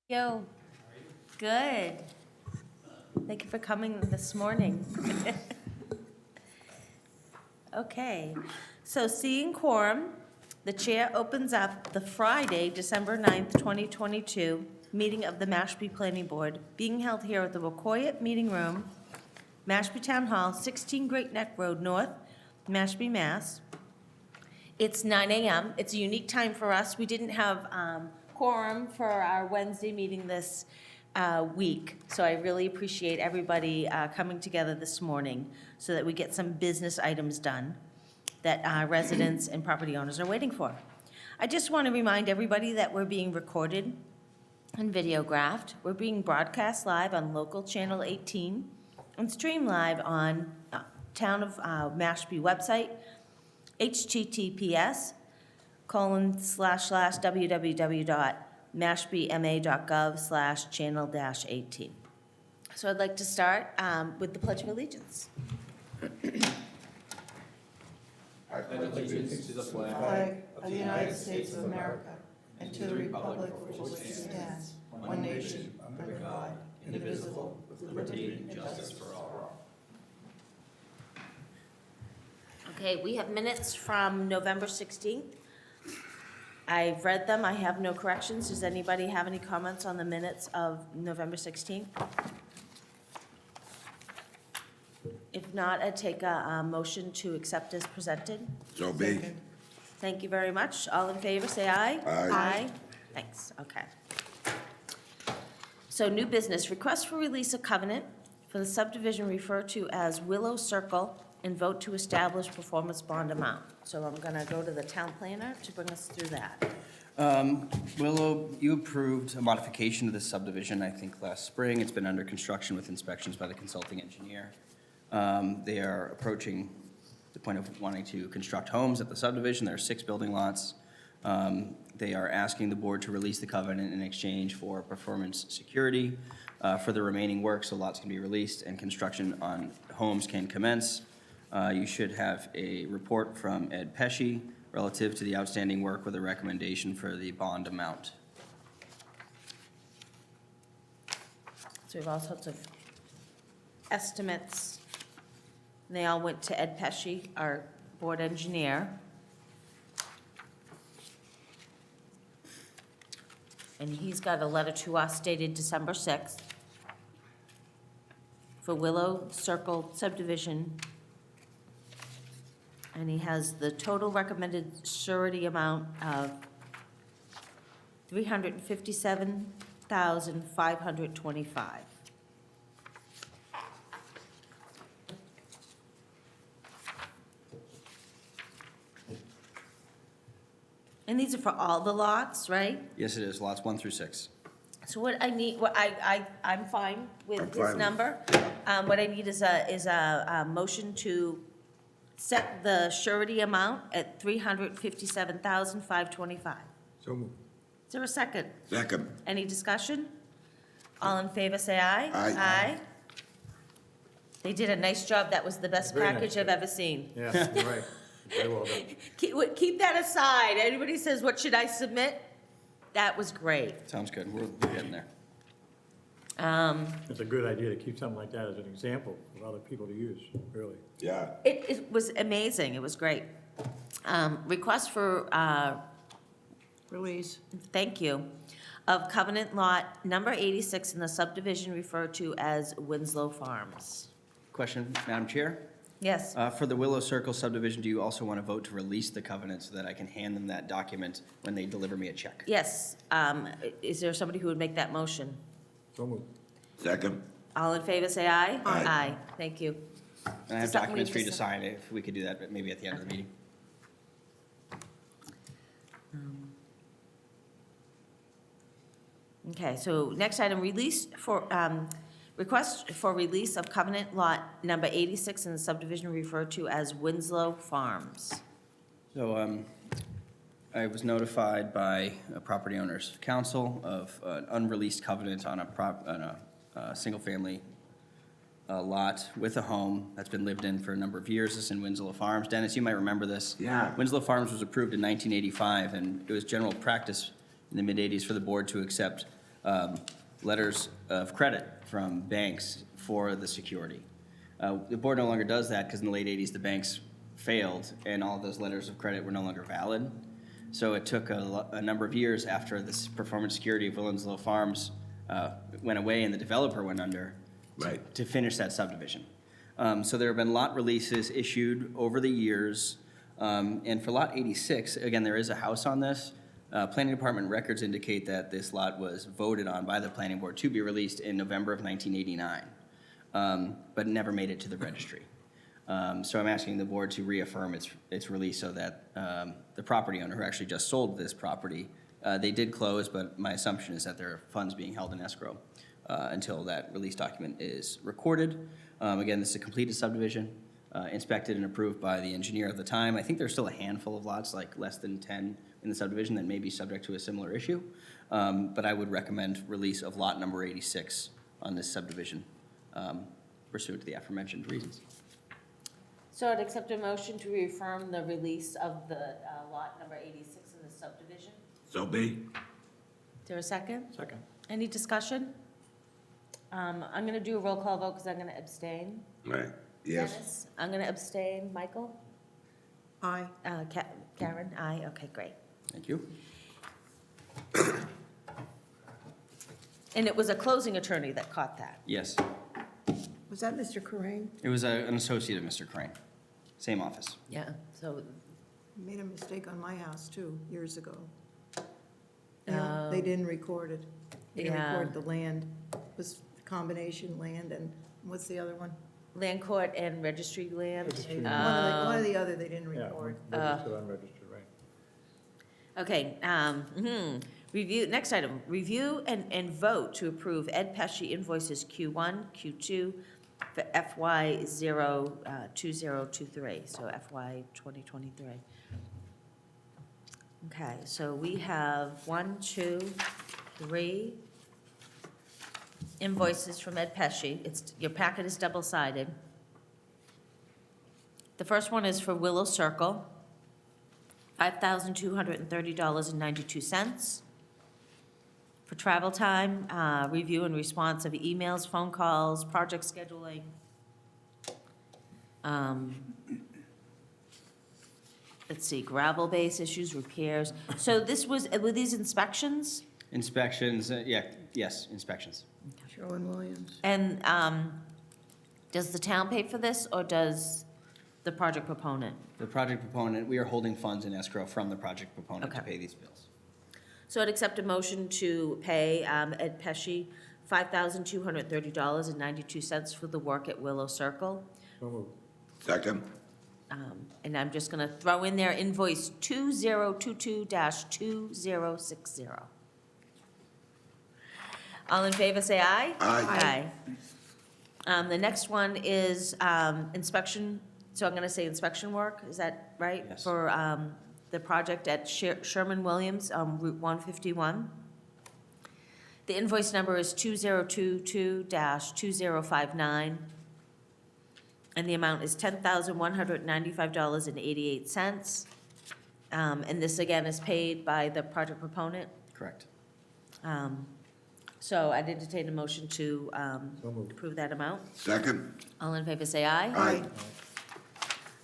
Yo, good. Thank you for coming this morning. Okay, so seeing quorum, the chair opens up the Friday, December 9th, 2022, meeting of the Mashpee Planning Board, being held here at the Wacoit Meeting Room, Mashpee Town Hall, 16 Great Neck Road North, Mashpee, Mass. It's 9 a.m. It's a unique time for us. We didn't have quorum for our Wednesday meeting this week, so I really appreciate everybody coming together this morning so that we get some business items done that residents and property owners are waiting for. I just want to remind everybody that we're being recorded and videographed. We're being broadcast live on local channel 18 and streamed live on Town of Mashpee website, https://www.mashpeema.gov/channel-18. So I'd like to start with the Pledge of Allegiance. I pledge allegiance to the flag of the United States of America and to the republic for which it stands, one nation, under God, indivisible, with liberty and justice for all. Okay, we have minutes from November 16th. I've read them. I have no corrections. Does anybody have any comments on the minutes of November 16th? If not, I'd take a motion to accept as presented. So be. Thank you very much. All in favor, say aye. Aye. Aye. Thanks, okay. So new business, request for release of covenant for the subdivision referred to as Willow Circle and vote to establish performance bond amount. So I'm gonna go to the town planner to bring us through that. Willow, you approved a modification to this subdivision, I think, last spring. It's been under construction with inspections by the consulting engineer. They are approaching the point of wanting to construct homes at the subdivision. There are 6 building lots. They are asking the board to release the covenant in exchange for performance security for the remaining work, so lots can be released and construction on homes can commence. You should have a report from Ed Pesci relative to the outstanding work with a recommendation for the bond amount. So we have all sorts of estimates. They all went to Ed Pesci, our board engineer. And he's got a letter to us dated December 6th for Willow Circle subdivision. And he has the total recommended surety amount of $357,525. And these are for all the lots, right? Yes, it is, lots 1 through 6. So what I need, I'm fine with I'm this fine. number. What I need is a motion to set the surety amount at $357,525. So moved. Is there a second? Second. Any discussion? All in favor, say aye. Aye. Aye. They did a nice job. That was the best Very nice package I've ever seen. Yeah, you're right. Very well done. Keep that aside. Anybody says, what should I submit? That was great. Sounds good, we're getting there. It's a good idea to keep something like that as an example for other people to use, really. Yeah. It was amazing. It was great. Request for, Release. thank you, of covenant lot number 86 in the subdivision referred to as Winslow Farms. Question, Madam Chair? Yes, For the Willow Circle subdivision, do you also want to vote to release the covenant so that I can hand them that document when they deliver me a check? yes. Is there somebody who would make that motion? So moved. Second. All in favor, say aye. Aye. Aye, thank you. And I have Something we documents for you to just- sign, if we could do that, but maybe at the end of the meeting. Okay, so next item, request for release of covenant lot number 86 in the subdivision referred to as Winslow Farms. So I was notified by a property owner's council of an unreleased covenant on a single-family lot with a home that's been lived in for a number of years. This is in Winslow Farms. Dennis, you might remember this. Yeah. Winslow Farms was approved in 1985, and it was general practice in the mid-'80s for the board to accept letters of credit from banks for the security. The board no longer does that because in the late 80s, the banks failed and all of those letters of credit were no longer valid. So it took a number of years after this performance security of Willinslow Farms went away and the developer went under Right. to finish that subdivision. So there have been lot releases issued over the years. And for lot 86, again, there is a house on this. Planning Department records indicate that this lot was voted on by the planning board to be released in November of 1989, but never made it to the registry. So I'm asking the board to reaffirm its release so that the property owner who actually just sold this property, they did close, but my assumption is that there are funds being held in escrow until that release document is recorded. Again, this is a completed subdivision, inspected and approved by the engineer at the time. I think there's still a handful of lots, like less than 10 in the subdivision, that may be subject to a similar issue. But I would recommend release of lot number 86 on this subdivision pursuant to the aforementioned reasons. So I'd accept a motion to reaffirm the release of the lot number 86 in the subdivision. So be. Is there a second? Second. Any discussion? I'm going to do a roll call vote because I'm going to abstain. Right. Yes. Dennis? I'm going to abstain. Michael? Aye. Karen? Aye. Okay, great. Thank you. And it was a closing attorney that caught that. Yes, Was that Mr. Corain? it was an associate of Mr. Crane, same office. Yeah, so, Made a mistake on my house, too, years ago. Oh. They didn't record it. They didn't Yeah. record the land. It was combination land and, what's the other one? land court and registry land. Registry. One or the other they didn't Yeah, record. registered, unregistered, right. Okay, review, next item, review and vote to approve Ed Pesci invoices Q1, Q2 for FY 2023, so FY 2023. Okay, so we have 1, 2, 3 invoices from Ed Pesci. Your packet is double-sided. The first one is for Willow Circle, $5,230.92. For travel time, review and response of emails, phone calls, project scheduling. Let's see, gravel base issues, repairs. So this was, were these inspections? Inspections, yes, inspections. Sherwin-Williams. And does the town pay for this, or does the project proponent? The project proponent, we are holding funds in escrow from the project proponent to Okay. pay these bills. So I'd accept a motion to pay Ed Pesci $5,230.92 for the work at Willow Circle. So moved. Second. And I'm just going to throw in there invoice 2022-2060. All in favor, say aye. Aye. Aye. The next one is inspection, so I'm going to say inspection work, is that right? Yes. For the project at Sherman-Williams, Route 151. The invoice number is 2022-2059, and the amount is $10,195.88. And this, again, is paid by the project proponent. Correct. So I'd entertain a motion to So moved. approve that amount. Second. All in favor, say aye. Aye.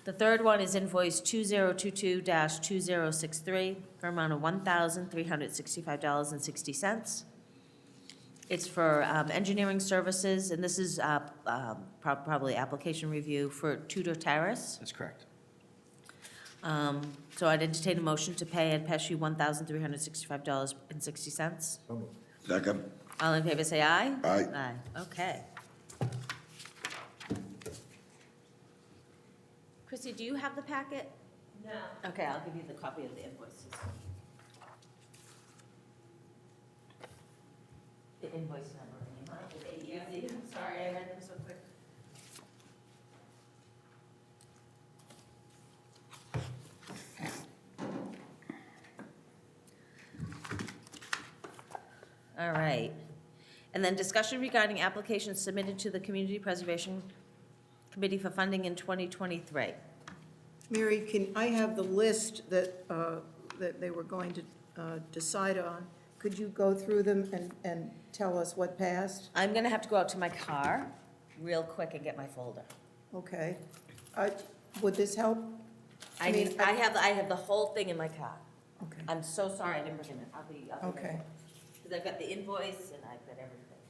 The third one is invoice 2022-2063 for an amount of $1,365.60. It's for engineering services, and this is probably application review for Tudor Terrace. That's correct. So I'd entertain a motion to pay Ed Pesci $1,365.60. So moved. Second. All in favor, say aye. Aye. Aye, okay. Chrissy, do you have the packet? No. Okay, I'll give you the copy of the invoices. The invoice number, and the amount is AEZ. I'm sorry, I read them so quick. All right. And then discussion regarding applications submitted to the Community Preservation Committee for funding in 2023. Mary, I have the list that they were going to decide on. could you go through them and tell us what passed? I'm gonna have to go out to my car real quick and get my folder. Okay. Would this help? I mean, mean, I have the whole thing in my car. Okay. I'm so sorry I didn't bring it in. I'll be Okay. because I've got the invoice and I've got everything.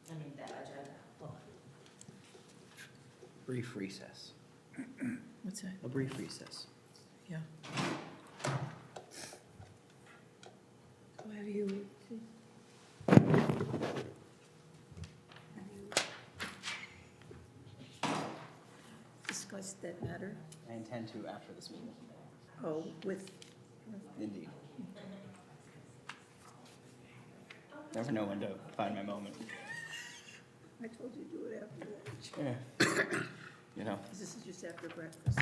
I mean, that agenda. Hold on. Brief recess. What's that? A brief recess. Yeah. So have you? Discussed that matter? I intend to after this meeting. Oh, with, Indeed. Never know when to find my moment. I told you to do it after lunch. Yeah. You know, This is just after breakfast.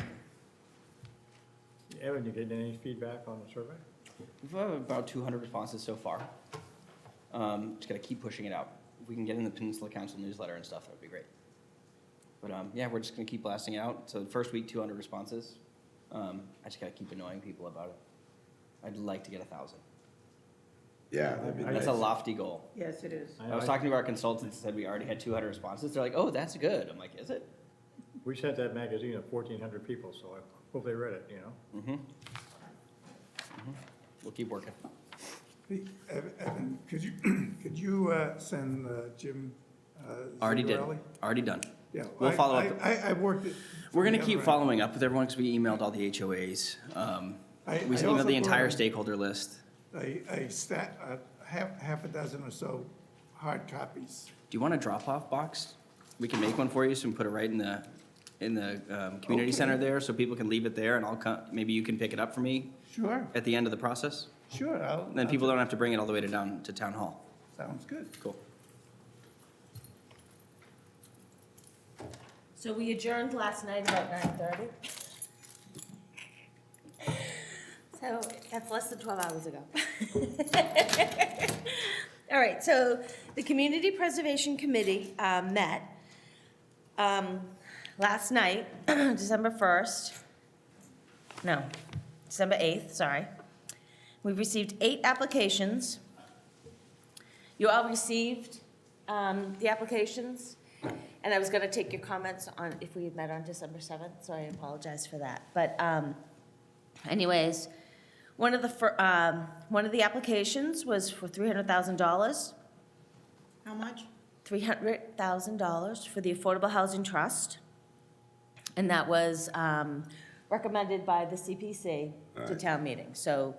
Evan, you getting any feedback on the survey? we've had about 200 responses so far. Just gotta keep pushing it out. If we can get in the Peninsula Council newsletter and stuff, that would be great. But yeah, we're just gonna keep blasting it out. So the first week, 200 responses. I just gotta keep annoying people about it. I'd like to get 1,000. Yeah, that'd be nice. That's a lofty goal. Yes, it is. I was talking to our consultants, said we already had 200 responses. They're like, oh, that's good. I'm like, is it? We sent that magazine to 1,400 people, so I hope they read it, you know? Mm-hmm. We'll keep working. Hey, Evan, could you send Jim Already did. Zingarelli? Already done. Yeah. We'll follow up. I worked it. We're gonna the keep other following up with everyone because we emailed all the HOAs. I We also emailed the entire brought stakeholder list. half a dozen or so hard copies. Do you want a drop-off box? We can make one for you, so we can put it right in the community Okay. center there, so people can leave it there, and I'll come, maybe you can pick it up for me Sure, at the end of the process? sure. Then people don't have to bring it all the way down to town hall. Sounds good. Cool. So we adjourned last night about 9:30. So that's less than 12 hours ago. All right, so the Community Preservation Committee met last night, December 8th, sorry. We've received 8 applications. You all received the applications? And I was going to take your comments on if we had met on December 7th, so I apologize for that. But anyways, one of the applications was for $300,000. How much? $300,000 for the Affordable Housing Trust. And that was recommended by the CPC to town meeting. So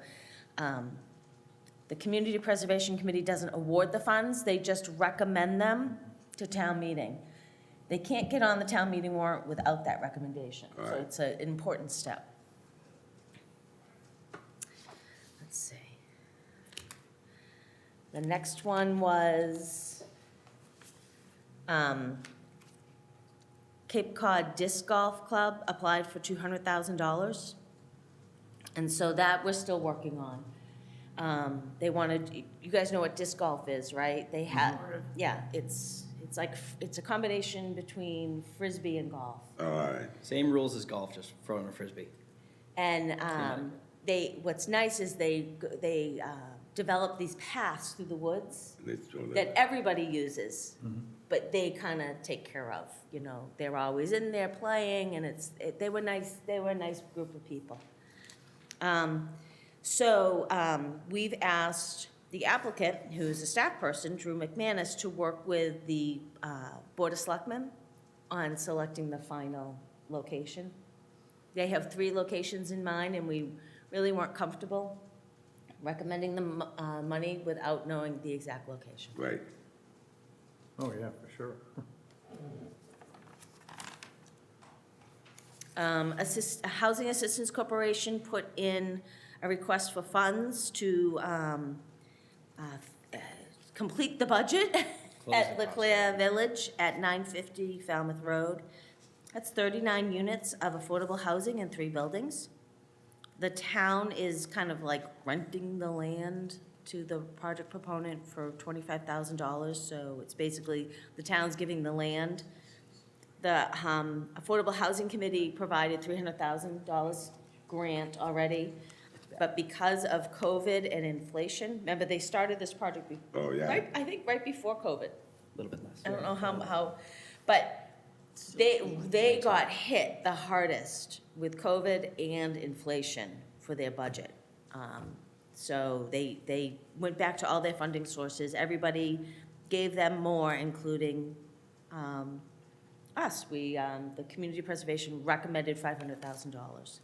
the Community Preservation Committee doesn't award the funds, they just recommend them to town meeting. They can't get on the town meeting warrant without that recommendation. All So right. it's an important step. Let's see. The next one was Cape Cod Disc Golf Club applied for $200,000. And so that we're still working on. They wanted, you guys know what disc golf is, right? They have, yeah, it's a combination between frisbee and golf. All right. Same rules as golf, just throwing a frisbee. And what's nice is they develop these paths through the woods Let's throw that everybody uses, but they kind of take care of, you know. They're always in there playing, and they were nice, they were a nice group of people. So we've asked the applicant, who's a staff person, Drew McManus, to work with the Board of Selectmen on selecting the final location. They have 3 locations in mind, and we really weren't comfortable recommending the money without knowing the exact location. Right. Oh, yeah, for sure. Housing Assistance Corporation put in a request for funds to complete the budget at Leclerc Village at 950 Falmouth Road. That's 39 units of affordable housing in 3 buildings. The town is kind of like renting the land to the project proponent for $25,000, so it's basically the town's giving the land. The Affordable Housing Committee provided $300,000 grant already. But because of COVID and inflation, remember, they started this project Oh, yeah. I think right before COVID. A little bit less. I don't know how, but they got hit the hardest with COVID and inflation for their budget. So they went back to all their funding sources. Everybody gave them more, including us. The Community Preservation recommended $500,000,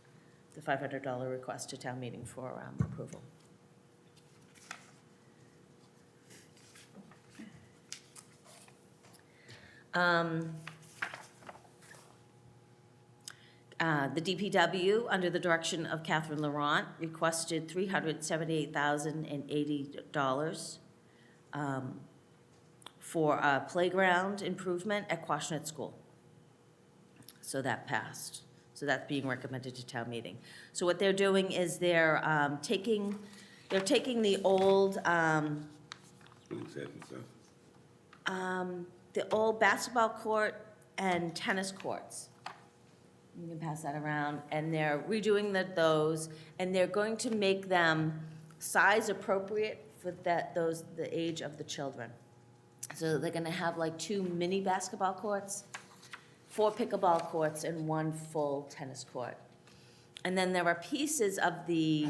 the $500 request to town meeting for approval. The DPW, under the direction of Catherine Laurent, requested $378,080 for a playground improvement at Quashnet School. So that passed. So that's being recommended to town meeting. So what they're doing is they're taking the old, Swing set and stuff. the old basketball court and tennis courts. You can pass that around, and they're redoing those, and they're going to make them size appropriate for the age of the children. So they're gonna have like 2 mini basketball courts, 4 pickleball courts, and 1 full tennis court. And then there are pieces of the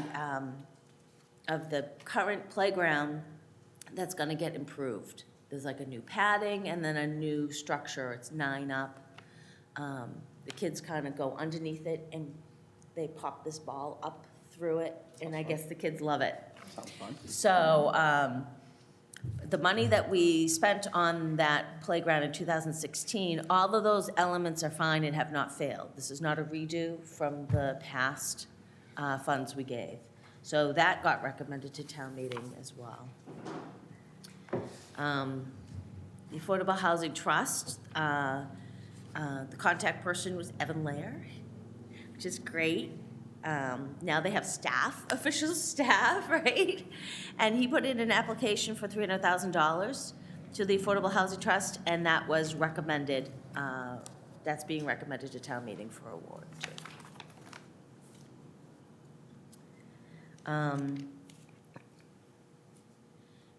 current playground that's gonna get improved. There's like a new padding and then a new structure, it's 9 up. The kids kind of go underneath it and they pop this ball up through it, and I guess the kids love it. Sounds fun. So, the money that we spent on that playground in 2016, all of those elements are fine and have not failed. This is not a redo from the past funds we gave. So that got recommended to town meeting as well. The Affordable Housing Trust, the contact person was Evan Lair, which is great. Now they have staff, official staff, right? And he put in an application for $300,000 to the Affordable Housing Trust, and that was recommended, that's being recommended to town meeting for award too.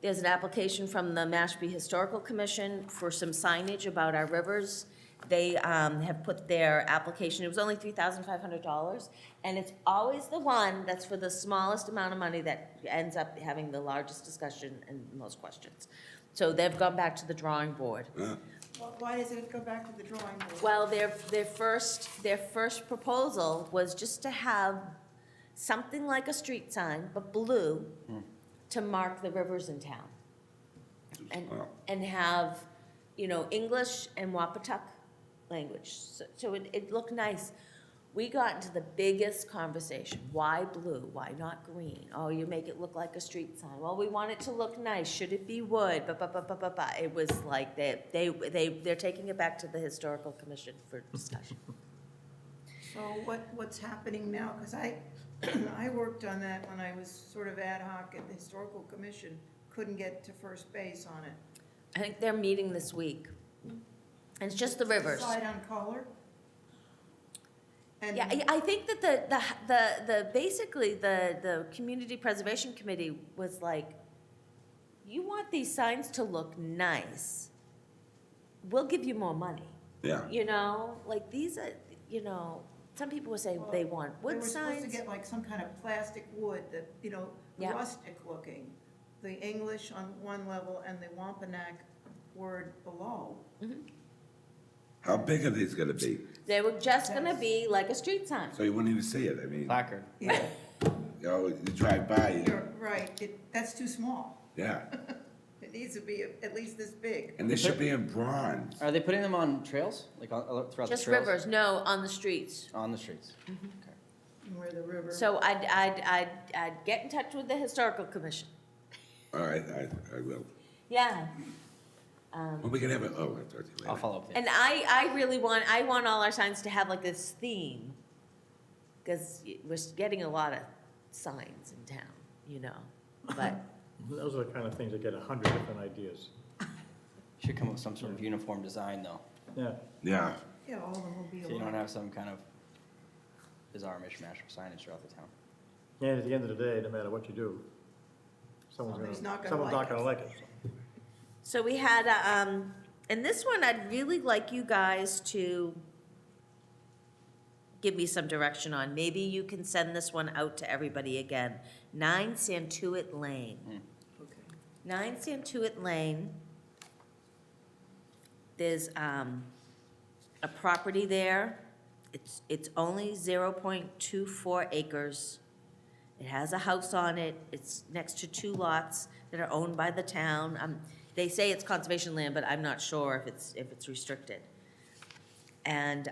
There's an application from the Mashpee Historical Commission for some signage about our rivers. They have put their application, it was only $3,500, and it's always the one that's for the smallest amount of money that ends up having the largest discussion and most questions. So they've gone back to the drawing board. Why does it go back to the drawing board? Well, their first proposal was just to have something like a street sign, but blue, to mark the rivers in town. Wow. And have, English and Wampatuck language. So it looked nice. We got into the biggest conversation. Why blue? Why not green? Oh, you make it look like a street sign. Well, we want it to look nice. Should it be wood? It was like they're taking it back to the Historical Commission for discussion. So what's happening now? Because I worked on that when I was sort of ad hoc at the Historical Commission, couldn't get to first base on it. I think they're meeting this week. And it's just the rivers. Decide on color? And Yeah, I think that basically the Community Preservation Committee was like, you want these signs to look nice, we'll give you more money. Yeah. Like these are, some people were saying they want They wood were supposed to signs. get like some kind of plastic wood that, Yeah. rustic looking. The English on one level and the Wampanoag word below. How big are these gonna be? They were just gonna be like a street sign. So you wouldn't even see it, I mean, Placard. Yeah, you drive by, you're right. That's too small. yeah. It needs to be at least this big. And they should be in bronze. Are they putting them on trails, like throughout the trails? Just rivers, no, on the streets. On the streets. Okay. Where the river. So I'd get in touch with the Historical Commission. All right, I will. Yeah. When we can have it, I'll talk to you later. I'll follow up. And I really want all our signs to have like this theme, because we're getting a lot of signs in town, but, Those are the kind of things that get 100 different ideas. Should come up with some sort of uniform design, though, Yeah. Yeah, Yeah, all of them will be so you don't alike. have some kind of bizarre mishmash of signage throughout the town. And at the end of the day, no matter what you do, Somebody's not gonna someone's like not gonna it. like it. so. So we had, and this one, I'd really like you guys to give me some direction on. Maybe you can send this one out to everybody again. 9 Santuit Lane. 9 Santuit Lane. There's a property there. It's only 0.24 acres. It has a house on it. It's next to 2 lots that are owned by the town. They say it's conservation land, but I'm not sure if it's restricted. And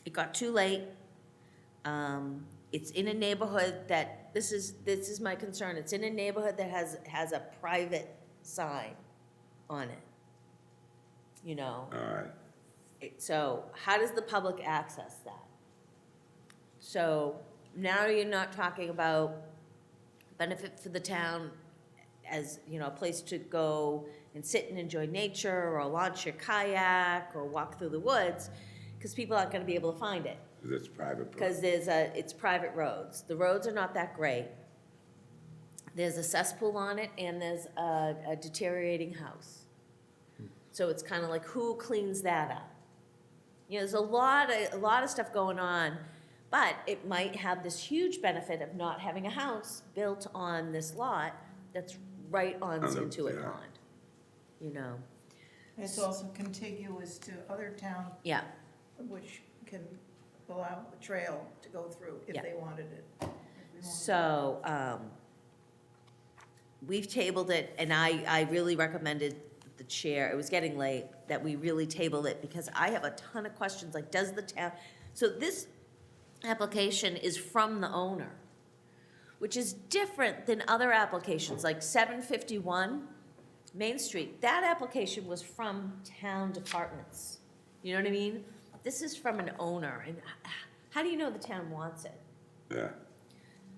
it got too late. It's in a neighborhood that, this is my concern, it's in a neighborhood that has a private sign on it. You know, All right. so how does the public access that? So now you're not talking about benefit for the town as, you know, a place to go and sit and enjoy nature, or launch your kayak, or walk through the woods, because people aren't gonna be able to find it. That's private. Because it's private roads. The roads are not that great. There's a cesspool on it, and there's a deteriorating house. So it's kind of like, who cleans that up? You know, there's a lot of stuff going on, but it might have this huge benefit of not having a house built on this lot that's right on On the- Santuit yeah. Pond, you know? It's also contiguous to other towns Yeah, which can allow a trail to go through if Yeah. they wanted it. if we wanted so, we've tabled it, and I really recommended the chair, it was getting late, that we really table it, because I have a ton of questions, like, does the town, so this application is from the owner, which is different than other applications, like 751 Main Street. That application was from town departments. You know what I mean? This is from an owner, and how do you know the town wants it? Yeah.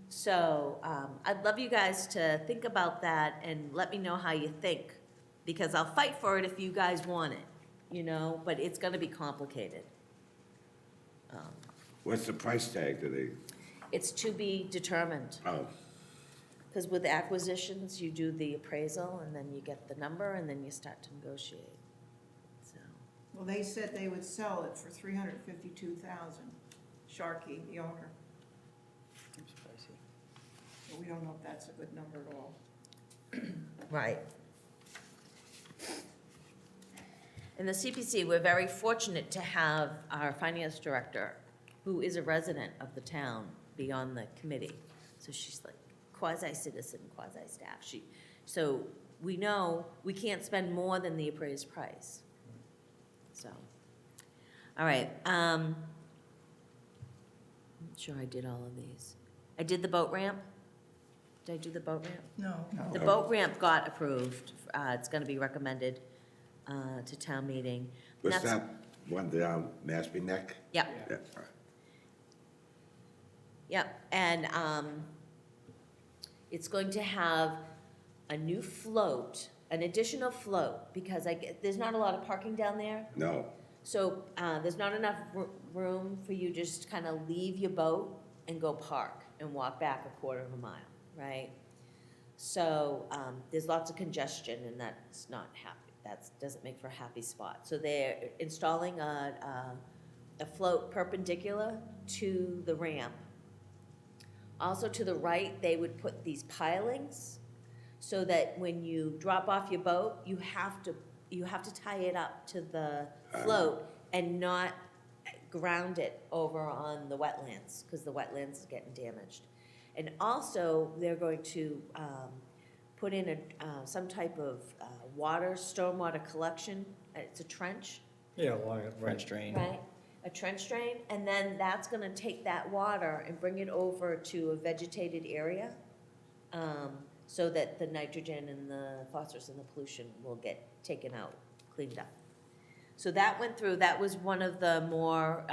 So I'd love you guys to think about that and let me know how you think, because I'll fight for it if you guys want it, you know, but it's gonna be complicated. What's the price tag today? It's to be determined, Oh, because with acquisitions, you do the appraisal, and then you get the number, and then you start to negotiate, so. Well, they said they would sell it for $352,000, Sharkey, the owner. Seems pricey. But we don't know if that's a good number at all. Right. In the CPC, we're very fortunate to have our finance director, who is a resident of the town, be on the committee. So she's like quasi-citizen, quasi-staff. So we know we can't spend more than the appraised price. So, all right. I'm sure I did all of these. I did the boat ramp. Did I do the boat ramp? No. The boat ramp got approved. It's gonna be recommended to town meeting. And what's that's- that one down Mashpee Neck? Yep, Yeah, all right. yep, and it's going to have a new float, an additional float, because there's not a lot of parking down there. No, So there's not enough room for you just kind of leave your boat and go park and walk back a quarter of a mile, right? So there's lots of congestion, and that's not happy. That doesn't make for a happy spot. So they're installing a float perpendicular to the ramp. Also to the right, they would put these pilings so that when you drop off your boat, you have to tie it up to the float and not ground it over on the wetlands, because the wetlands is getting damaged. And also, they're going to put in some type of stormwater collection. It's a trench, Yeah, along it, right. French drain. right? A trench drain, and then that's gonna take that water and bring it over to a vegetated area, so that the nitrogen and the phosphorus and the pollution will get taken out, cleaned up. So that went through, that was one of the more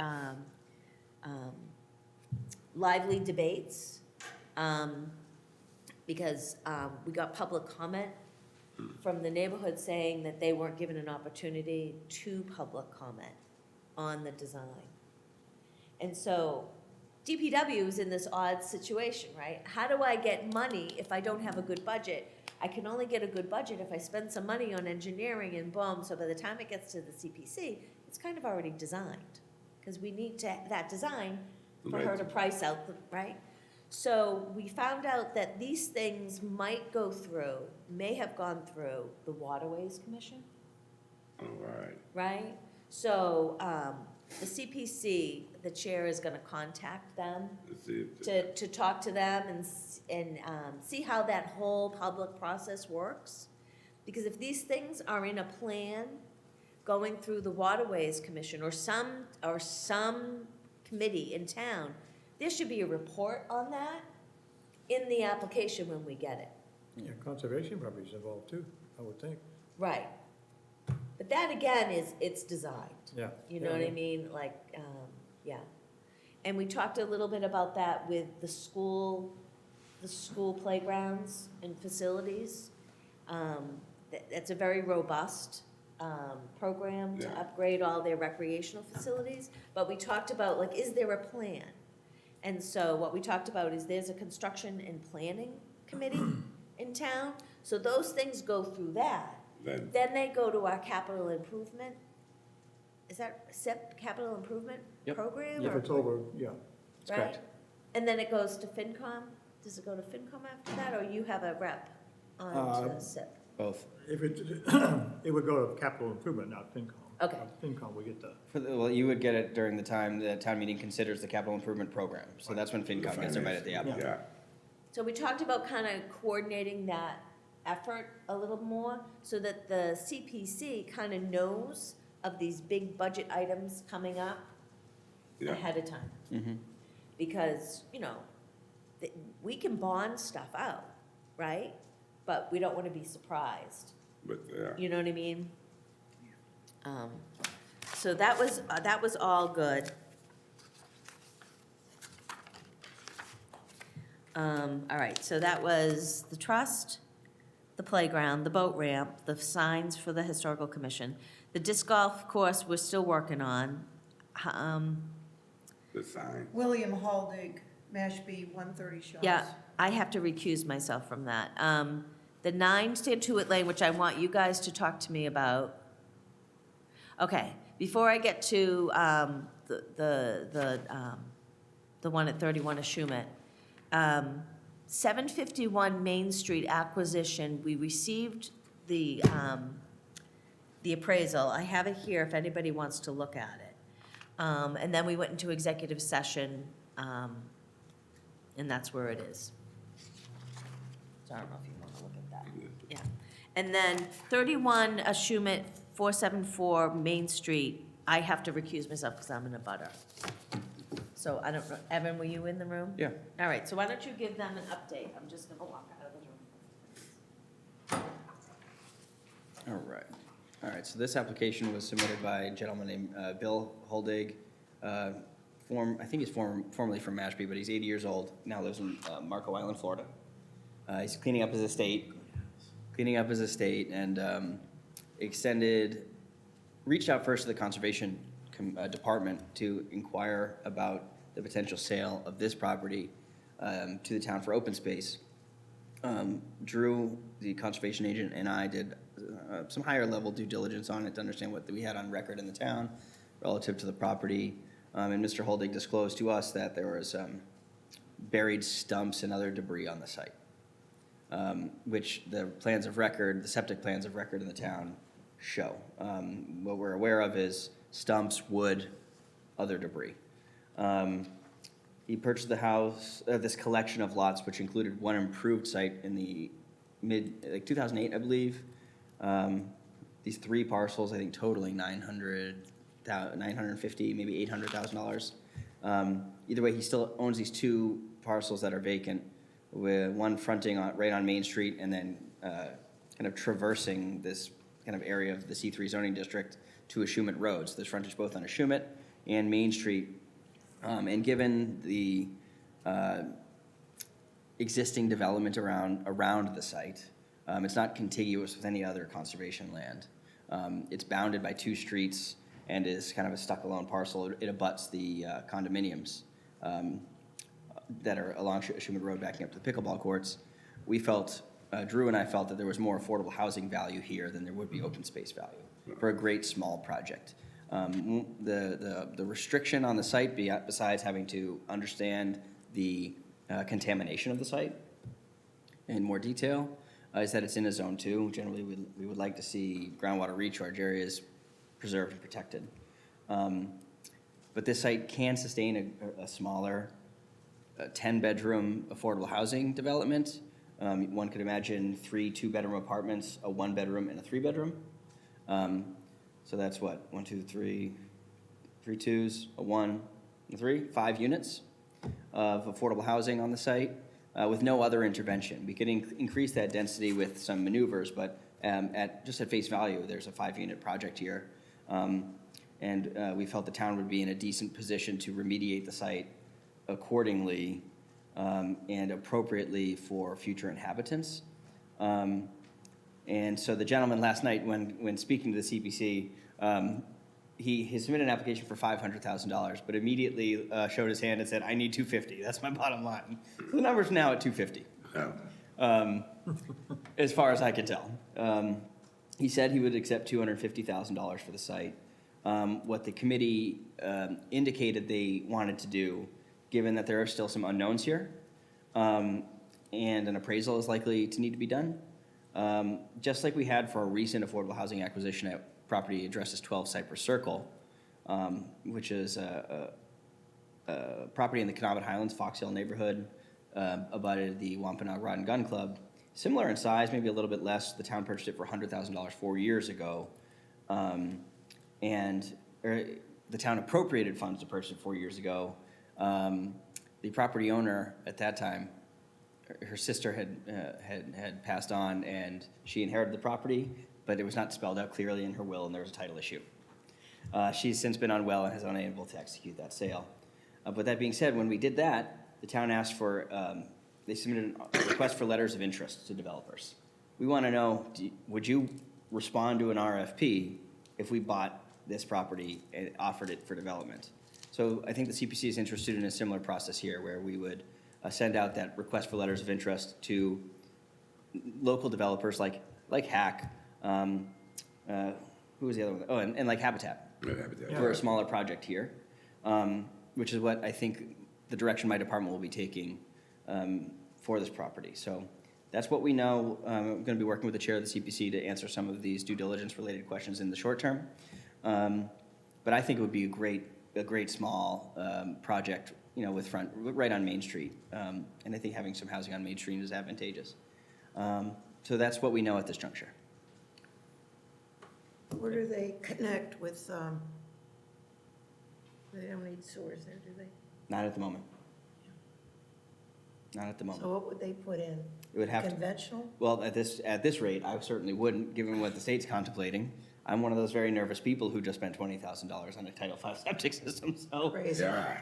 lively debates, because we got public comment from the neighborhood saying that they weren't given an opportunity to public comment on the design. And so DPW is in this odd situation, right? How do I get money if I don't have a good budget? I can only get a good budget if I spend some money on engineering and boom, so by the time it gets to the CPC, it's kind of already designed. Because we need that design for her Right. to price out, right? So we found out that these things might go through, may have gone through the Waterways Commission, Oh, all right. right? So, the CPC, the chair is gonna contact them Let's see if, to talk to them and, see how that whole public process works. Because if these things are in a plan going through the Waterways Commission or some committee in town, there should be a report on that in the application when we get it. Yeah, conservation probably is involved too, I would think. Right. But that again it's designed. Yeah. You know what I mean? Like, yeah. And we talked a little bit about that with the school playgrounds and facilities. That's a very robust program to Yeah. upgrade all their recreational facilities. But we talked about, like, is there a plan? And so what we talked about is there's a construction and planning committee in town. So those things go through that. then, Then they go to our capital improvement, is that SIP, capital improvement Yep. program? If or- it's over, yeah. That's correct. Right? And then it goes to FinCom? Does it go to FinCom after that, or you have a rep on to SIP? Both. If it, it would go to capital improvement, not FinCom. Okay. FinCom, we get the, Well, you would get it during the time the town meeting considers the capital improvement program. So that's when FinCom gets invited to the apple. yeah, So we talked about kind of coordinating that effort a little more, so that the CPC kind of knows of these big budget items coming up yeah. ahead of time. Mhm. Because, we can bond stuff out, right? But we don't want to be surprised. But, yeah, You know what I mean? So that was all good. All right, so that was the trust, the playground, the boat ramp, the signs for the historical commission. The disc golf course, we're still working on. the sign. William Haldig, Mashpee, 130 Shaw's. Yeah, I have to recuse myself from that. The 9 Stantuit Lane, which I want you guys to talk to me about. Okay, before I get to the one at 31 Ashumet, 751 Main Street acquisition, we received the appraisal. I have it here if anybody wants to look at it. And then we went into executive session, and that's where it is. So I don't know if you want to look at that. Yeah. And then 31 Ashumet, 474 Main Street, I have to recuse myself because I'm in a butter. So I don't know, Evan, were you in the room? Yeah. All right, so why don't you give them an update? I'm just gonna walk out of the room. All right. All right, so this application was submitted by a gentleman named Bill Holdig. I think he's formerly from Mashpee, but he's 80 years old, now lives in Marco Island, Florida. He's cleaning up his estate, and reached out first to the Conservation Department to inquire about the potential sale of this property to the town for open space. Drew, the conservation agent, and I did some higher level due diligence on it to understand what we had on record in the town relative to the property. And Mr. Holdig disclosed to us that there was buried stumps and other debris on the site, which the plans of record, the septic plans of record in the town show. What we're aware of is stumps, wood, other debris. He purchased the house, this collection of lots, which included one improved site in the 2008, I believe. These 3 parcels, I think totaling $950,000, maybe $800,000. Either way, he still owns these 2 parcels that are vacant, with one fronting right on Main Street and then kind of traversing this kind of area of the C3 zoning district to Ashumet Road. So there's frontage both on Ashumet and Main Street. And given the existing development around the site, it's not contiguous with any other conservation land. It's bounded by 2 streets and is kind of a stuck-alone parcel. It abuts the condominiums that are along Schuman Road backing up to the pickleball courts, we felt, Drew and I felt that there was more affordable housing value here than there would be open space value for a great small project. The restriction on the site, besides having to understand the contamination of the site in more detail, is that it's in a zone 2. Generally, we would like to see groundwater recharge areas preserved and protected. But this site can sustain a smaller 10-bedroom affordable housing development. One could imagine 3 2-bedroom apartments, a 1-bedroom, and a 3-bedroom. So that's what, 1, 2, 3 twos, a 1, a 3, 5 units of affordable housing on the site with no other intervention. We could increase that density with some maneuvers, but just at face value, there's a 5-unit project here. And we felt the town would be in a decent position to remediate the site accordingly and appropriately for future inhabitants. And so the gentleman last night, when speaking to the CPC, he submitted an application for $500,000, but immediately showed his hand and said, "I need $250. That's my bottom line." So the number's now at $250, Yeah. as far as I can tell. He said he would accept $250,000 for the site. What the committee indicated they wanted to do, given that there are still some unknowns here, and an appraisal is likely to need to be done, just like we had for a recent affordable housing acquisition at property address as 12 Cypress Circle, which is a property in the Connecticut Highlands, Fox Hill neighborhood, abutted the Wampanoag Rod and Gun Club. Similar in size, maybe a little bit less. The town purchased it for $100,000 4 years ago. The town appropriated funds to purchase it 4 years ago. The property owner at that time, her sister had passed on, and she inherited the property, but it was not spelled out clearly in her will, and there was a title issue. She's since been unwell and has unable to execute that sale. But that being said, when we did that, the town asked for, they submitted a request for letters of interest to developers. We want to know, would you respond to an RFP if we bought this property and offered it for development? So I think the CPC is interested in a similar process here, where we would send out that request for letters of interest to local developers like Hack, who was the other one? Oh, and like Habitat for a smaller project here, which is what I think the direction my department will be taking for this property. So that's what we know. I'm going to be working with the chair of the CPC to answer some of these due diligence related questions in the short term. But I think it would be a great small project, with right on Main Street. And I think having some housing on Main Street is advantageous. So that's what we know at this juncture. Where do they connect with, they don't need sewers there, do they? Not at the moment. Not at the So moment. what would they put in? It would have to, Conventional? well, at this rate, I certainly wouldn't, given what the state's contemplating. I'm one of those very nervous people who just spent $20,000 on a Title V septic system, so Crazy. Yeah.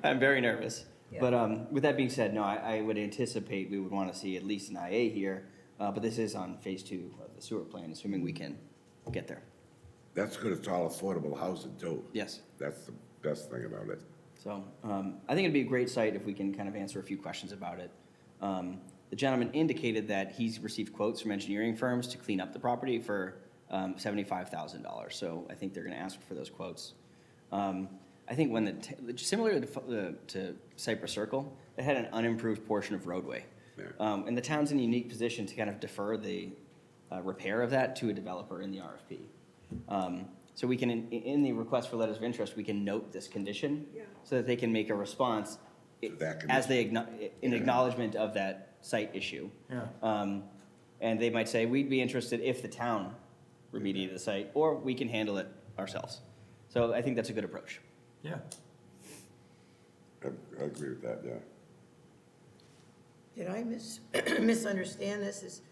I'm very nervous. Yeah. But with that being said, no, I would anticipate we would want to see at least an IA here, but this is on phase 2 of the sewer plan, assuming we can get there. That's good, it's all affordable housing too. Yes. That's the best thing about it. So I think it'd be a great site if we can kind of answer a few questions about it. The gentleman indicated that he's received quotes from engineering firms to clean up the property for $75,000. So I think they're going to ask for those quotes. I think similar to Cypress Circle, it had an unimproved portion of roadway. Yeah. And the town's in a unique position to kind of defer the repair of that to a developer in the RFP. So we can, in the request for letters of interest, we can note this condition so that they can make a response that as in acknowledgement of that site issue. Yeah. And they might say, we'd be interested if the town remediated the site, or we can handle it ourselves. So I think that's a good approach. Yeah. I agree with that, yeah. Did I misunderstand this?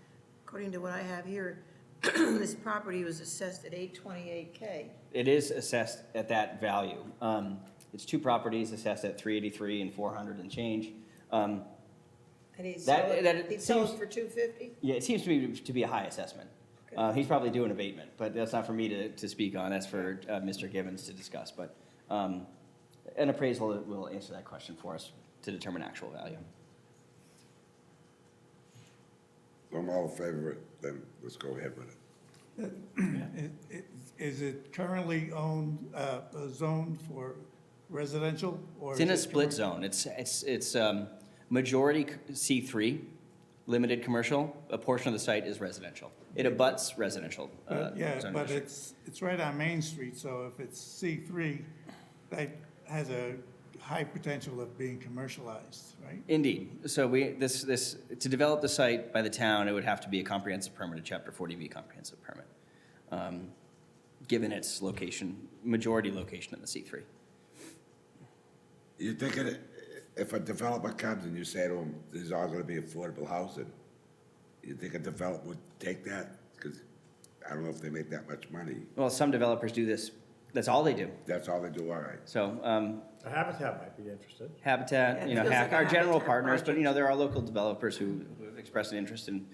According to what I have here, this property was assessed at $828K. It is assessed at that value. It's 2 properties assessed at $383 and $400 and change. And he'd That sell it seems- for $250? Yeah, it seems to me to be a high assessment. Okay. He's probably doing abatement, but that's not for me to speak on. That's for Mr. Gibbons to discuss. But an appraisal will answer that question for us to determine actual value. So I'm all in favor of it, then let's go ahead with it. Is it currently owned, zoned for residential or? It's in a is it split commercial? zone. It's majority C3, limited commercial. A portion of the site is residential. It abuts residential Yeah, zone but district. it's right on Main Street, so if it's C3, that has a high potential of being commercialized, right? Indeed. So to develop the site by the town, it would have to be a comprehensive permit, a Chapter 40B comprehensive permit, given its location, majority location in the C3. You think if a developer comes and you say to him, this is all gonna be affordable housing, you think a developer would take that? Because I don't know if they make that much money. Well, some developers do this. That's all they do. That's all they do, all right. So A Habitat might be interested. Habitat, Yeah, it you know, feels like a our general Habitat partners, but you know, project. there are local developers who have expressed an interest in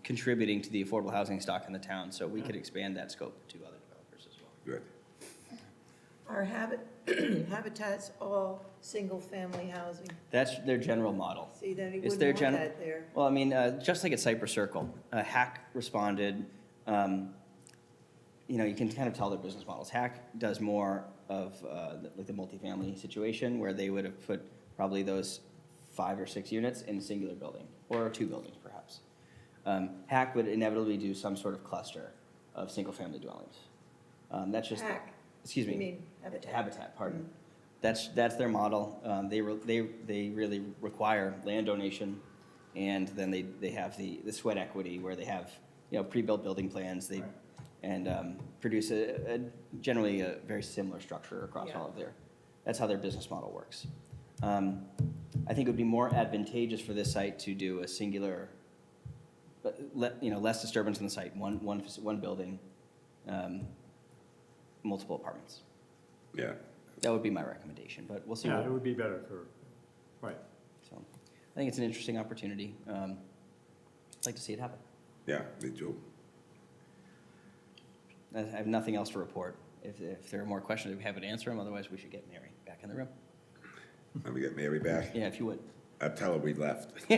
contributing to the affordable housing stock in the town. So we could expand that scope to other developers as well. Good. Our Habitat's all single-family housing. That's their general model. See, then you It's wouldn't their want general. that there. Well, I mean, just like at Cypress Circle, Hack responded. You know, you can kind of tell their business models. Hack does more of like the multifamily situation where they would have put probably those 5 or 6 units in a singular building or 2 buildings perhaps. Hack would inevitably do some sort of cluster of single-family dwellings. That's just. Hack. Excuse me. You mean Habitat. Habitat, pardon. That's their model. They really require land donation, and then they have the sweat equity where they have, you know, pre-built building plans. And produce generally a very similar structure across all of that's how their business model works. I think it would be more advantageous for this site to do a singular, less disturbance on the site, one building, multiple apartments. Yeah. That would be my recommendation, but we'll see. Yeah, it would be better for, right. So, I think it's an interesting opportunity. I'd like to see it happen. Yeah, me too. I have nothing else to report. If there are more questions, we have to answer them. Otherwise, we should get Mary back in the room. Let me get Mary back. Yeah, if you would. I'll tell her we left. We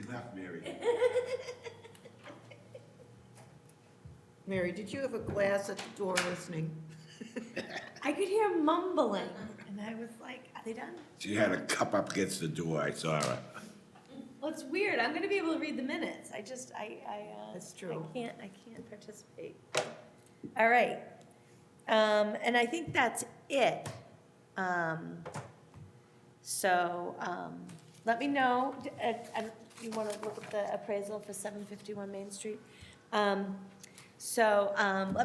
left, Mary. Mary, did you have a glass at the door listening? I could hear mumbling, and I was like, are they done? She had a cup up against the door, I saw her. Well, it's weird. I'm gonna be able to read the minutes. I just, That's true. I can't participate. All right. And I think that's it. Let me know, you wanna look at the appraisal for 751 Main Street? Let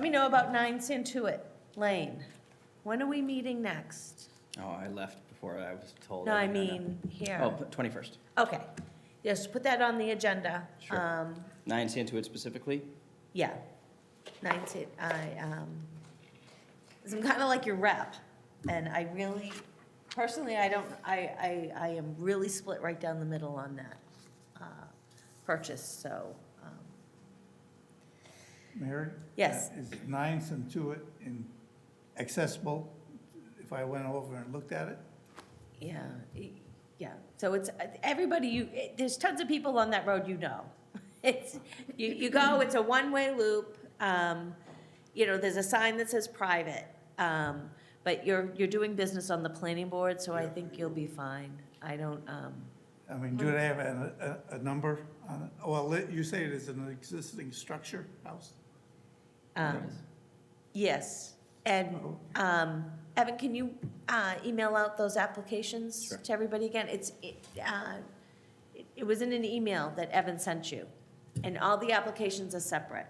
me know about 9 Santuit Lane. When are we meeting next? Oh, I left before I was told. No, I didn't know. mean here. Oh, 21st. Okay. Yes, put that on the agenda. Sure. 9 Santuit specifically? Yeah. 9 Santuit, I'm kind of like your rep, and I really, personally, I am really split right down the middle on that purchase, so, Mary? Yes. Is 9 Centuit accessible if I went over and looked at it? yeah, yeah. So it's, everybody, there's tons of people on that road, you know. It's, you go, it's a one-way loop, there's a sign that says private, but you're doing business on the planning board, so I think you'll be fine. I don't, I mean, do they have a number on it? Well, you say it is an existing structure, house? yes. And, Evan, can you email out those applications Sure. to everybody again? It was in an email that Evan sent you, and all the applications are separate.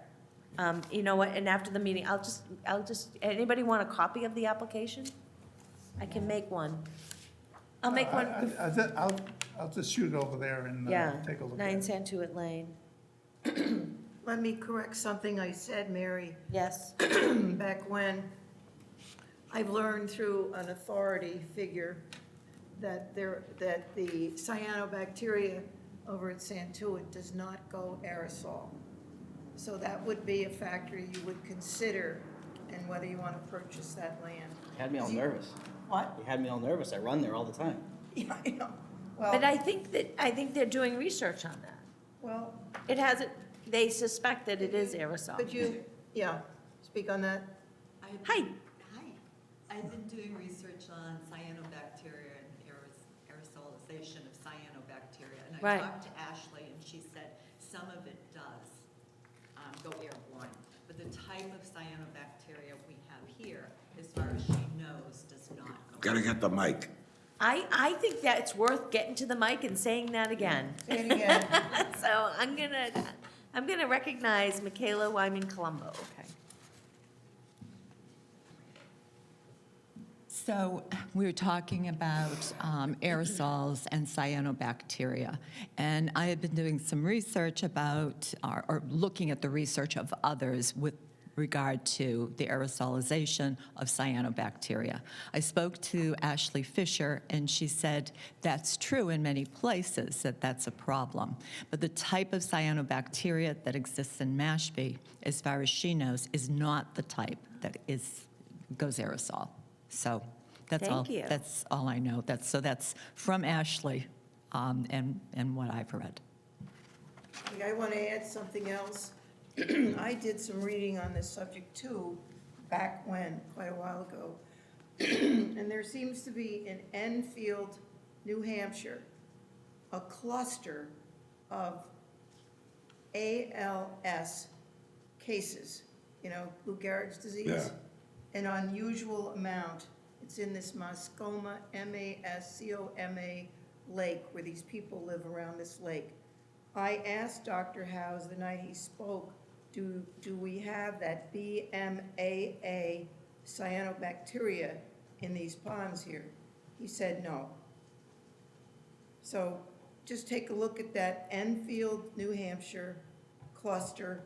You know what, and after the meeting, I'll just, anybody want a copy of the application? I can make one. I'll make one, I'll just shoot over there and yeah, take a look 9 at it. Santuit Lane, Let me correct something I said, Mary, yes. back when. I've learned through an authority figure that the cyanobacteria over at Santuit does not go aerosol. So that would be a factor you would consider and whether you want to purchase that land. You had me all nervous. What? You had me all nervous. I run there all the time. Yeah, I know. But Well, I think they're doing research on that. well, It hasn't, they suspect that it is aerosol. could you, yeah, speak on that? I've Hi. been- Hi. I've been doing research on cyanobacteria and aerosolization of cyanobacteria. And I Right. talked to Ashley, and she said some of it does go airborne. But the type of cyanobacteria we have here, as far as she knows, does not go. Gotta get the mic. I think that it's worth getting to the mic and saying that again. Say it again. So I'm gonna recognize Michaela Wyman Colombo, okay? So we were talking about aerosols and cyanobacteria, and I have been doing some research about, or looking at the research of others with regard to the aerosolization of cyanobacteria. I spoke to Ashley Fisher, and she said that's true in many places, that that's a problem. But the type of cyanobacteria that exists in Mashpee, as far as she knows, is not the type that goes aerosol. So that's all. Thank you. That's all I know. That's from Ashley, and what I've read. I want to add something else. I did some reading on this subject too, back when, quite a while ago. And there seems to be in Enfield, New Hampshire, a cluster of ALS cases, you know, Lou Gehrig's disease. Yeah. An unusual amount. It's in this Mascoma, M-A-S-C-O-M-A lake, where these people live around this lake. I asked Dr. Howes the night he spoke, do we have that BMAA cyanobacteria in these ponds here? He said no. So just take a look at that Enfield, New Hampshire cluster,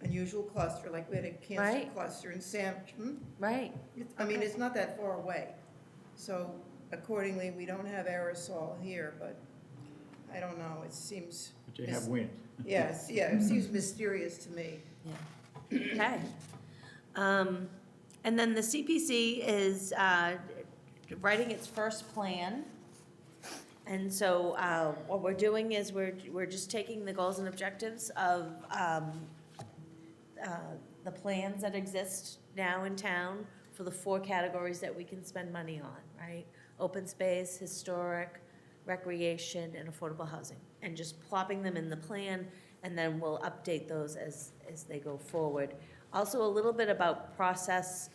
unusual cluster, like we had a cancer Right. cluster in Right. I mean, it's not that far away. So accordingly, we don't have aerosol here, but I don't know, it seems. But you have wind. Yes, yeah, it seems mysterious to me. Okay. And then the CPC is writing its first plan. And so what we're doing is we're just taking the goals and objectives of the plans that exist now in town for the 4 categories that we can spend money on, right? Open space, historic, recreation, and affordable housing. And just plopping them in the plan, and then we'll update those as they go forward. Also, a little bit about process,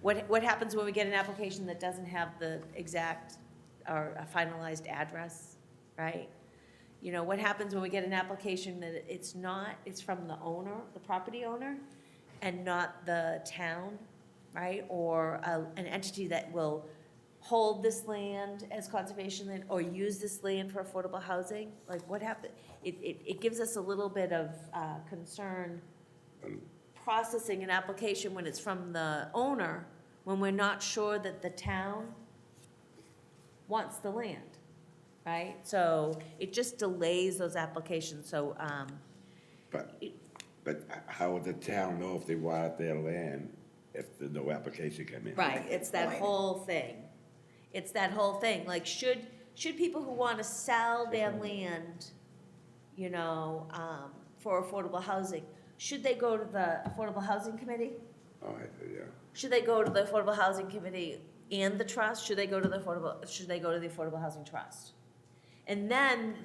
what happens when we get an application that doesn't have the exact or a finalized address, right? You know, what happens when we get an application that it's from the owner, the property owner, and not the town, right? Or an entity that will hold this land as conservation land or use this land for affordable housing? Like, what happened? It gives us a little bit of concern processing an application when it's from the owner, when we're not sure that the town wants the land, right? So it just delays those applications, so, But how would the town know if they wanted their land if the no application came in? right, it's that whole thing. It's that whole thing, like, should people who want to sell their land, for affordable housing, should they go to the Affordable Housing Committee? Oh, yeah. Should they go to the Affordable Housing Committee and the trust? Should they go to the Affordable Housing Trust? And then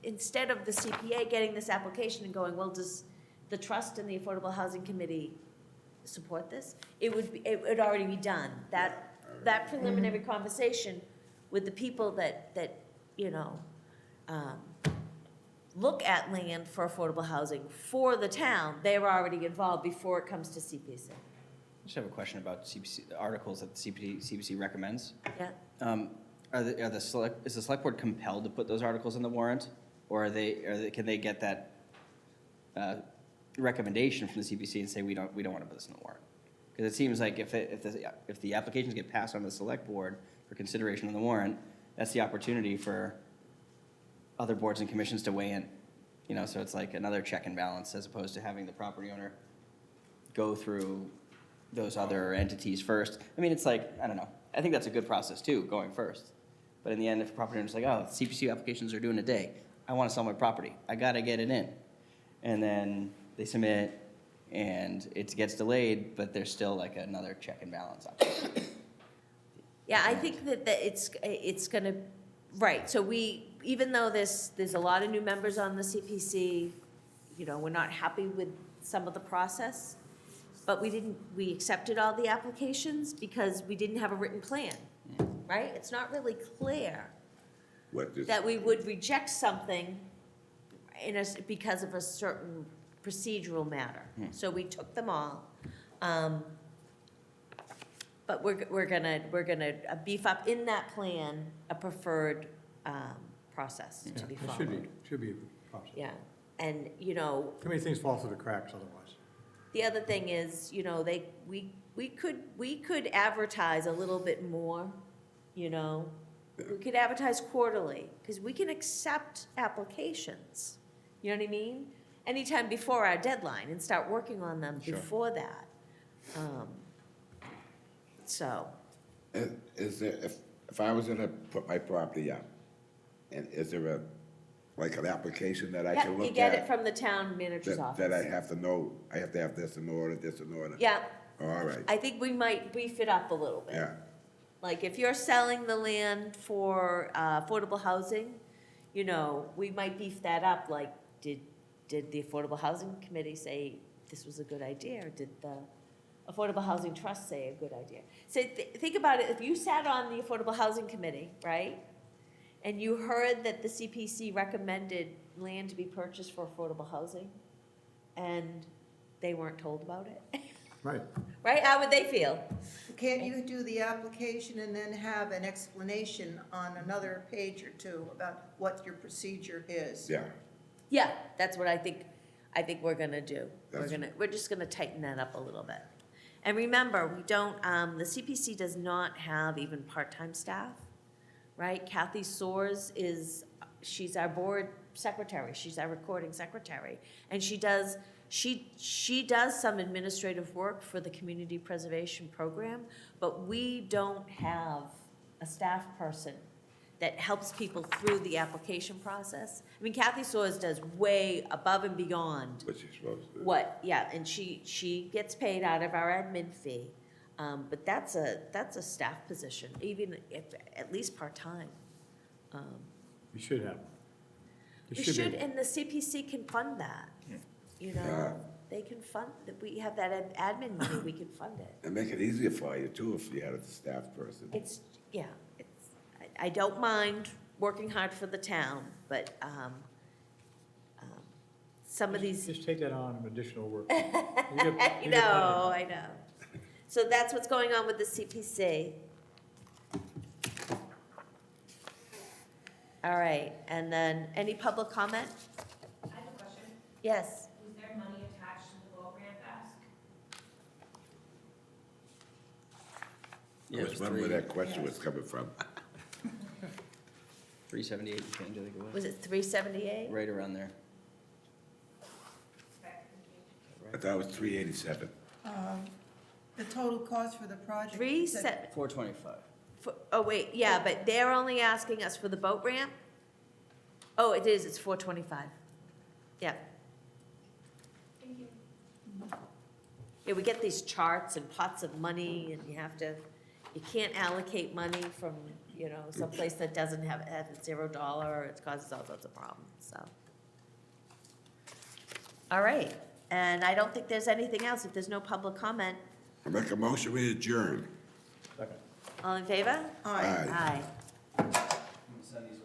instead of the CPA getting this application and going, well, does the trust and the Affordable Housing Committee support this? It would already be done. That preliminary conversation with the people that look at land for affordable housing for the town, they're already involved before it comes to CPC. I just have a question about CPC, the articles that the CPC recommends. Yeah? Is the select board compelled to put those articles in the warrant? Or can they get that recommendation from the CPC and say, we don't want to put this in the warrant? Because it seems like if the applications get passed on the select board for consideration on the warrant, that's the opportunity for other boards and commissions to weigh in. You know, so it's like another check and balance as opposed to having the property owner go through those other entities first. I mean, it's like, I don't know, I think that's a good process too, going first. But in the end, if a property owner's like, oh, CPC applications are due in a day, I want to sell my property, I gotta get it in. And then they submit, and it gets delayed, but there's still like another check and balance option. Yeah, I think that it's gonna, right, so even though there's a lot of new members on the CPC, you know, we're not happy with some of the process, but we accepted all the applications because we didn't have a written plan, right? It's not really clear What this, that we would reject something because of a certain procedural matter. So we took them all. But we're gonna beef up in that plan a preferred process Yeah, to be it followed. should be a process. Yeah, and, you know, Too many things fall through the cracks otherwise. the other thing is, you know, we could advertise a little bit more, you know? We could advertise quarterly, because we can accept applications, you know what I mean? Anytime before our deadline and start working on them before that. So, is there, if I was gonna put my property up, and is there like an application that I yeah, can you look get it at? from the town manager's office. That I have to know, I have to have this in order, this in order? Yeah, All right, I think we might beef it up a little bit. yeah, Like, if you're selling the land for affordable housing, you know, we might beef that up, like, did the Affordable Housing Committee say this was a good idea, or did the Affordable Housing Trust say a good idea? So think about it, if you sat on the Affordable Housing Committee, right? And you heard that the CPC recommended land to be purchased for affordable housing, and they weren't told about it, Right. right? How would they feel? Can't you do the application and then have an explanation on another page or two about what your procedure is? yeah. Yeah, that's what I think we're gonna do. That's- We're just gonna tighten that up a little bit. And remember, we don't, the CPC does not have even part-time staff, right? Kathy Soers she's our board secretary, she's our recording secretary. And she does some administrative work for the community preservation program, but we don't have a staff person that helps people through the application process. I mean, Kathy Soers does way above and beyond What you're supposed to do. what, yeah, and she gets paid out of our admin fee. But that's a staff position, even if, at least part-time. You should have. We be should, able- and the CPC can fund that, you Yeah. know? They can fund, we have that admin money, we can fund it. And make it easier for you too, if you had a staff person. It's, yeah, I don't mind working hard for the town, but, some of these, Just take that on, additional work. I know. So that's what's going on with the CPC. All right, and then, any public comment? I have a question. Yes. Was there money attached to the boat ramp ask? I was wondering where that question was coming from. 378 and change, I think it was. Was it 378? Right around there. Okay, thank you. I thought it was 387. The total cost for the project? Three se- 425. oh, wait, yeah, but they're only asking us for the boat ramp? Oh, it is, it's 425. Yeah. Thank you. Yeah, we get these charts and pots of money, and you can't allocate money from, you know, someplace that doesn't have $0, it causes all sorts of problems, so. All right, and I don't think there's anything else, if there's no public comment. I make a motion, we adjourn. Second. All in favor? Aye. Aye. Aye. Send these